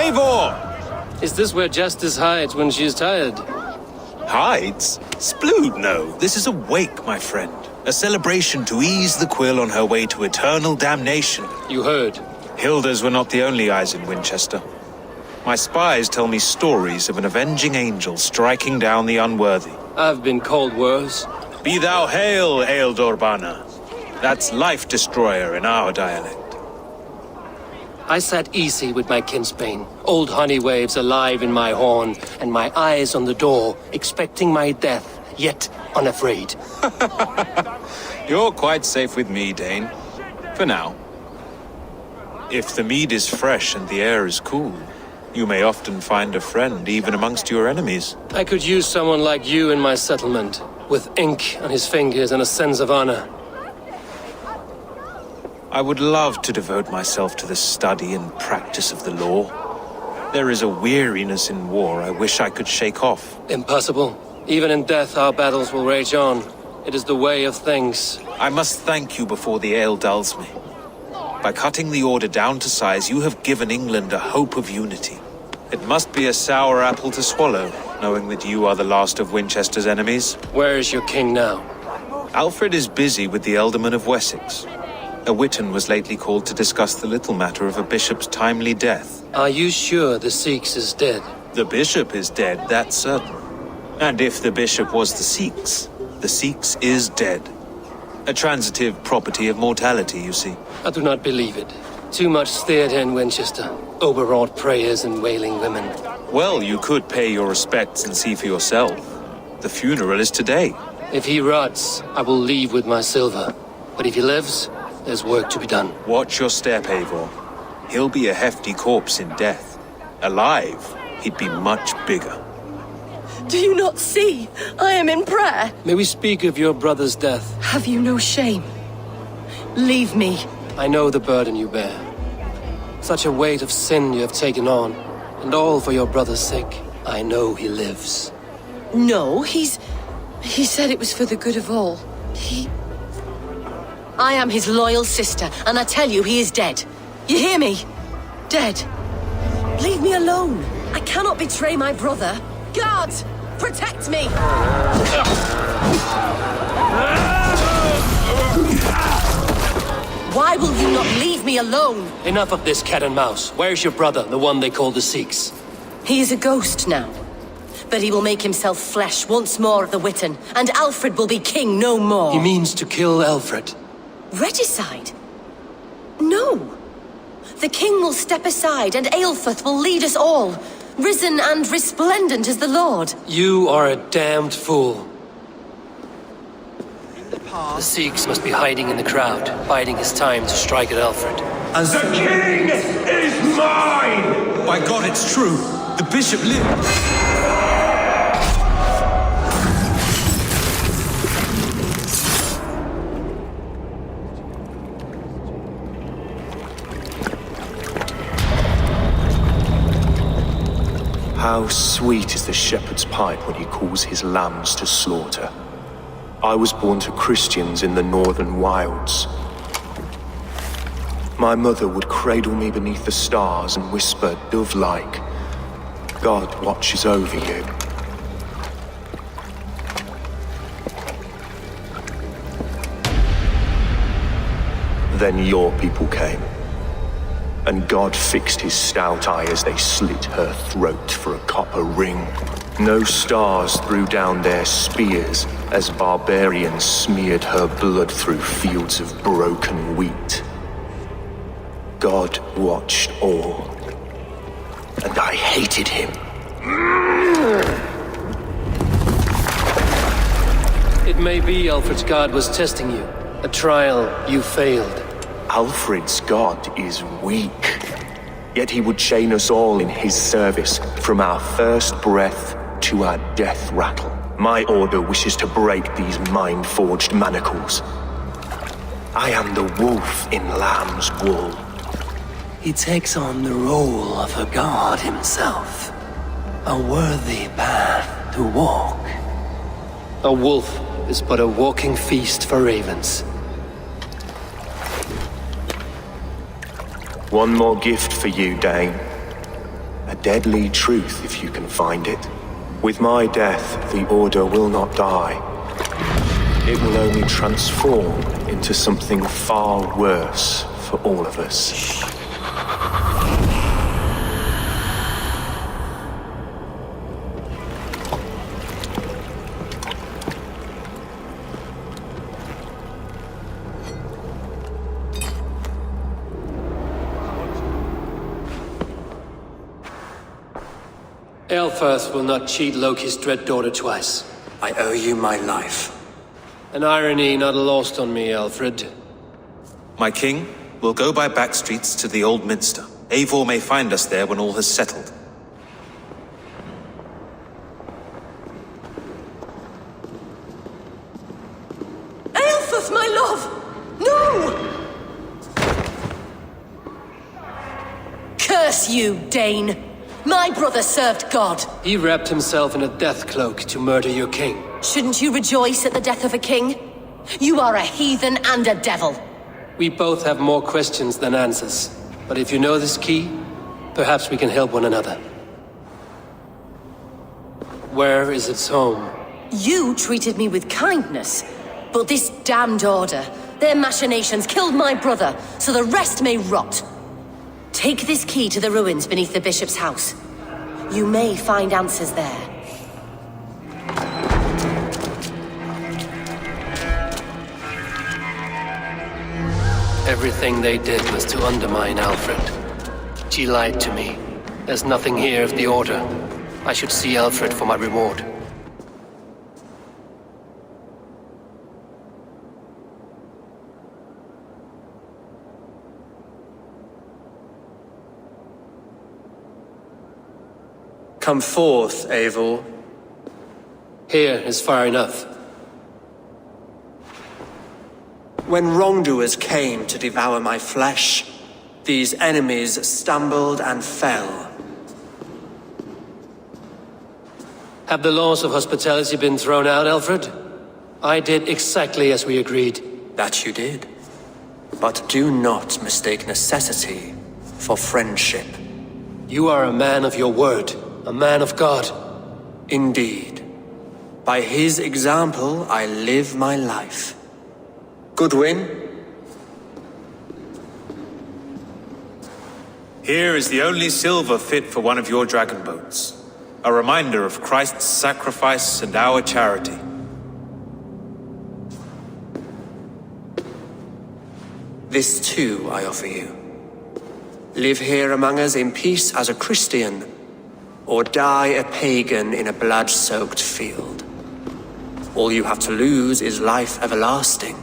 Eivor! Is this where Justice hides when she is tired? Hides? Splood, no. This is a wake, my friend. A celebration to ease the quill on her way to eternal damnation. You heard. Hilda's were not the only eyes in Winchester. My spies tell me stories of an avenging angel striking down the unworthy. I've been called worse. Be thou hail, Eildorbana. That's Life Destroyer in our dialect. I sat easy with my kinsbane, old honey waves alive in my horn, and my eyes on the door, expecting my death, yet unafraid. You're quite safe with me, Dane. For now. If the mead is fresh and the air is cool, you may often find a friend even amongst your enemies. I could use someone like you in my settlement, with ink on his fingers and a sense of honor. I would love to devote myself to the study and practice of the law. There is a weariness in war I wish I could shake off. Impossible. Even in death, our battles will rage on. It is the way of things. I must thank you before the ale dulls me. By cutting the Order down to size, you have given England a hope of unity. It must be a sour apple to swallow, knowing that you are the last of Winchester's enemies. Where is your king now? Alfred is busy with the Ealdorman of Wessex. A Witan was lately called to discuss the little matter of a bishop's timely death. Are you sure the Seax is dead? The bishop is dead, that's certain. And if the bishop was the Seax is dead. A transitive property of mortality, you see. I do not believe it. Too much theater in Winchester. Overwrought prayers and wailing women. Well, you could pay your respects and see for yourself. The funeral is today. If he rots, I will leave with my silver. But if he lives, there's work to be done. Watch your step, Eivor. He'll be a hefty corpse in death. Alive, he'd be much bigger. Do you not see? I am in prayer. May we speak of your brother's death? Have you no shame? Leave me. I know the burden you bear. Such a weight of sin you have taken on. And all for your brother's sake. I know he lives. No, he said it was for the good of all. I am his loyal sister, and I tell you he is dead. You hear me? Dead. Leave me alone. I cannot betray my brother. Guards, protect me! Why will you not leave me alone? Enough of this cat and mouse. Where's your brother, the one they call the Seax? He is a ghost now. But he will make himself flesh once more of the Witan, and Alfred will be king no more. He means to kill Alfred. Regicide? No. The king will step aside, and Aelfrith will lead us all, risen and resplendent as the Lord. You are a damned fool. The Seax must be hiding in the crowd, biding his time to strike at Alfred. The king is mine! By God, it's true. The bishop lives. How sweet is the shepherd's pipe when he calls his lambs to slaughter. I was born to Christians in the northern wilds. My mother would cradle me beneath the stars and whisper, dove-like, God watches over you. Then your people came. And God fixed his stout eye as they slit her throat for a copper ring. No stars threw down their spears as barbarians smeared her blood through fields of broken wheat. God watched all, and I hated him. It may be Alfred's god was testing you. A trial you failed. Alfred's god is weak, yet he would chain us all in his service, from our first breath to our death rattle. My order wishes to break these mind-forged manacles. I am the wolf in lamb's wool. He takes on the role of a god himself. A worthy path to walk. A wolf is but a walking feast for ravens. One more gift for you, Dane. A deadly truth if you can find it. With my death, the Order will not die. It will only transform into something far worse for all of us. Eilfir will not cheat Loki's dread daughter twice. I owe you my life. An irony not lost on me, Alfred. My king, we'll go by back streets to the Old Minster. Eivor may find us there when all has settled. Eilfir, my love! No! Curse you, Dane! My brother served God. He wrapped himself in a death cloak to murder your king. Shouldn't you rejoice at the death of a king? You are a heathen and a devil. We both have more questions than answers. But if you know this key, perhaps we can help one another. Where is its home? You treated me with kindness, but this damned order, their machinations killed my brother, so the rest may rot. Take this key to the ruins beneath the bishop's house. You may find answers there. Everything they did was to undermine Alfred. She lied to me. There's nothing here of the Order. I should see Alfred for my reward. Come forth, Eivor. Here is far enough. When wrongdoers came to devour my flesh, these enemies stumbled and fell. Have the laws of hospitality been thrown out, Alfred? I did exactly as we agreed. That you did. But do not mistake necessity for friendship. You are a man of your word, a man of God. Indeed. By his example, I live my life. Goodwin? Here is the only silver fit for one of your dragon boats. A reminder of Christ's sacrifice and our charity. This too I offer you. Live here among us in peace as a Christian, or die a pagan in a blood-soaked field. All you have to lose is life everlasting.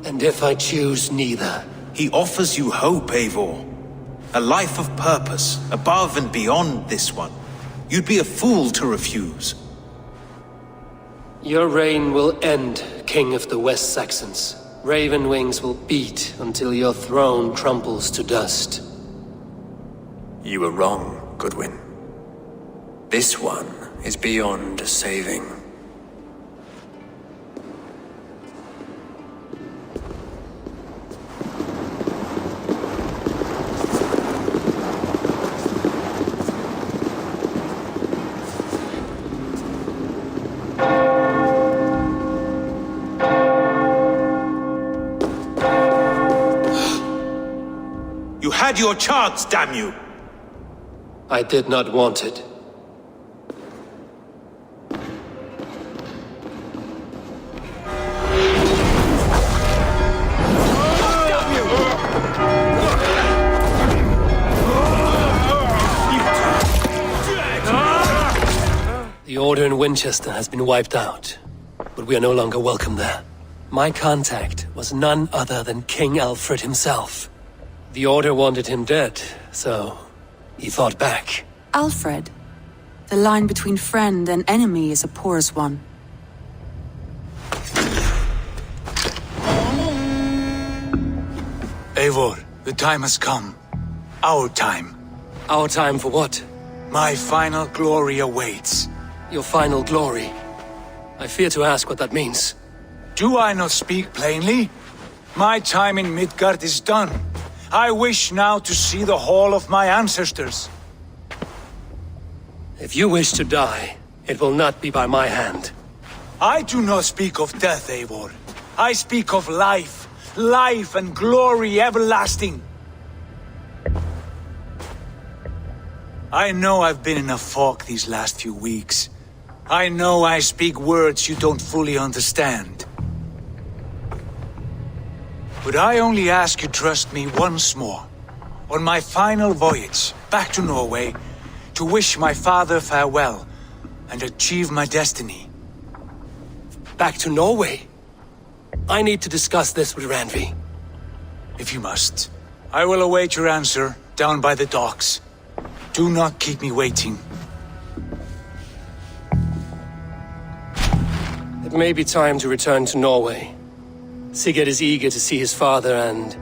And if I choose neither? He offers you hope, Eivor. A life of purpose, above and beyond this one. You'd be a fool to refuse. Your reign will end, King of the West Saxons. Raven wings will beat until your throne crumbles to dust. You were wrong, Goodwin. This one is beyond saving. You had your chance, damn you! I did not want it. The Order in Winchester has been wiped out, but we are no longer welcome there. My contact was none other than King Alfred himself. The Order wanted him dead, so he fought back. Alfred, the line between friend and enemy is a porous one. Eivor, the time has come. Our time. Our time for what? My final glory awaits. Your final glory. I fear to ask what that means. Do I not speak plainly? My time in Midgard is done. I wish now to see the hall of my ancestors. If you wish to die, it will not be by my hand. I do not speak of death, Eivor. I speak of life. Life and glory everlasting. I know I've been in a fog these last few weeks. I know I speak words you don't fully understand. But I only ask you trust me once more. On my final voyage back to Norway, to wish my father farewell and achieve my destiny. Back to Norway? I need to discuss this with Randvi. If you must, I will await your answer down by the docks. Do not keep me waiting. It may be time to return to Norway. Sigurd is eager to see his father and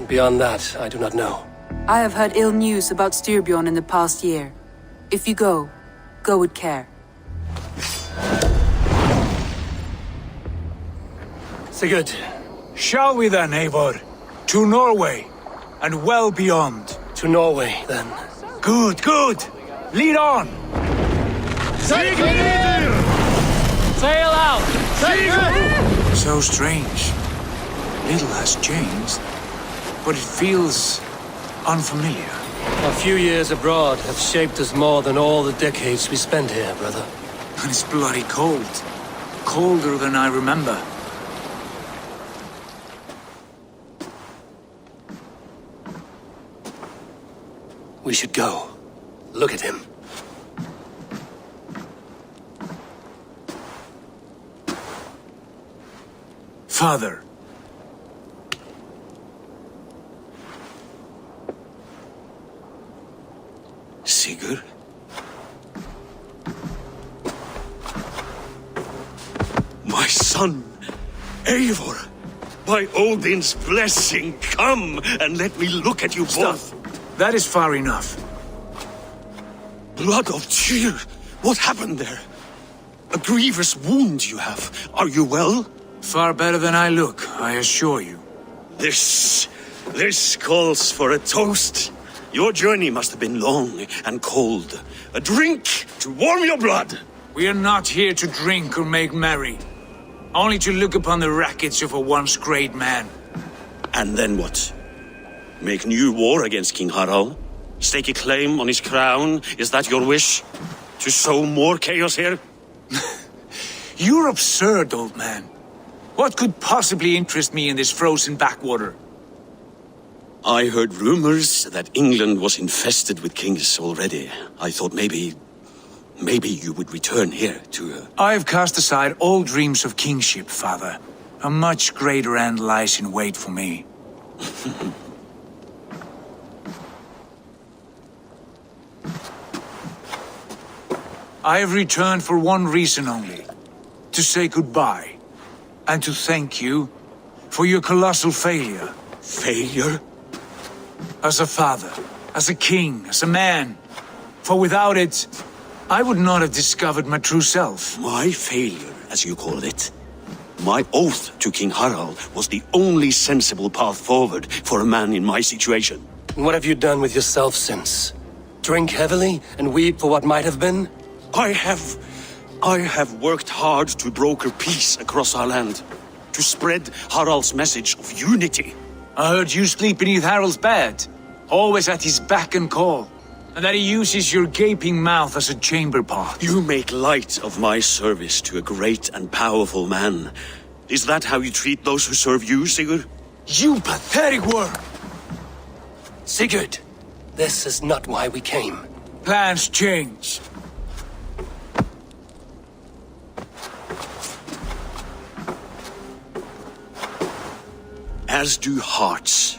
beyond that, I do not know. I have heard ill news about Styrbjorn in the past year. If you go, go with care. Sigurd. Shall we then, Eivor? To Norway, and well beyond. To Norway, then. Good, good! Lead on! Sail out! So strange. Little has changed, but it feels unfamiliar. A few years abroad have shaped us more than all the decades we spent here, brother. And it's bloody cold. Colder than I remember. We should go. Look at him. Father. Sigurd? My son, Eivor! By Odin's blessing, come and let me look at you both. That is far enough. Blood of Tyr! What happened there? A grievous wound you have. Are you well? Far better than I look, I assure you. This calls for a toast. Your journey must have been long and cold. A drink to warm your blood. We are not here to drink or make merry. Only to look upon the wreckage of a once great man. And then what? Make new war against King Harald? Stake a claim on his crown? Is that your wish? To sow more chaos here? You're absurd, old man. What could possibly interest me in this frozen backwater? I heard rumors that England was infested with kings already. I thought maybe you would return here to... I've cast aside all dreams of kingship, father. A much greater end lies in wait for me. I have returned for one reason only. To say goodbye. And to thank you for your colossal failure. Failure? As a father, as a king, as a man. For without it, I would not have discovered my true self. My failure, as you call it. My oath to King Harald was the only sensible path forward for a man in my situation. And what have you done with yourself since? Drink heavily and weep for what might have been? I have worked hard to broker peace across our land. To spread Harald's message of unity. I heard you sleep beneath Harald's bed. Always at his beck and call. And that he uses your gaping mouth as a chamber pot. You make light of my service to a great and powerful man. Is that how you treat those who serve you, Sigurd? You pathetic worm! Sigurd, this is not why we came. Plans change. As do hearts.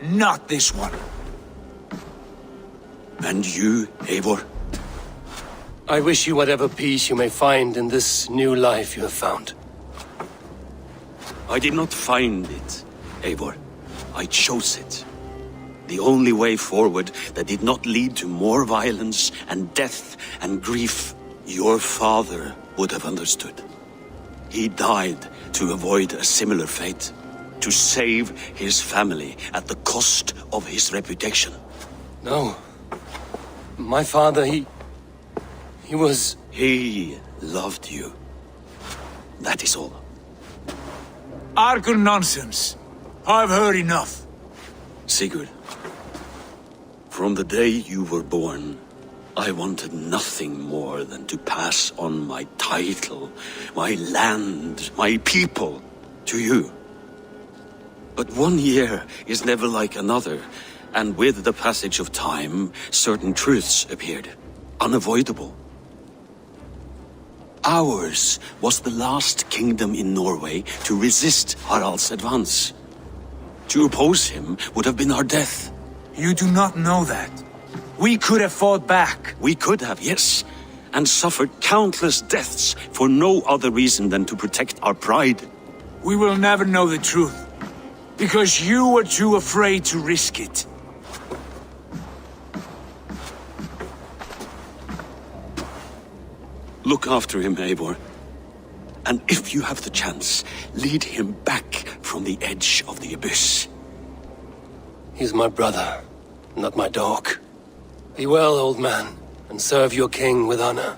Not this one. And you, Eivor? I wish you whatever peace you may find in this new life you have found. I did not find it, Eivor. I chose it. The only way forward that did not lead to more violence and death and grief your father would have understood. He died to avoid a similar fate. To save his family at the cost of his reputation. No. My father, he was... He loved you. That is all. Argal nonsense. I've heard enough. Sigurd, from the day you were born, I wanted nothing more than to pass on my title, my land, my people, to you. But 1 year is never like another, and with the passage of time, certain truths appeared, unavoidable. Ours was the last kingdom in Norway to resist Harald's advance. To oppose him would have been our death. You do not know that. We could have fought back. We could have, yes, and suffered countless deaths for no other reason than to protect our pride. We will never know the truth, because you were too afraid to risk it. Look after him, Eivor. And if you have the chance, lead him back from the edge of the abyss. He's my brother, not my dog. Be well, old man, and serve your king with honor.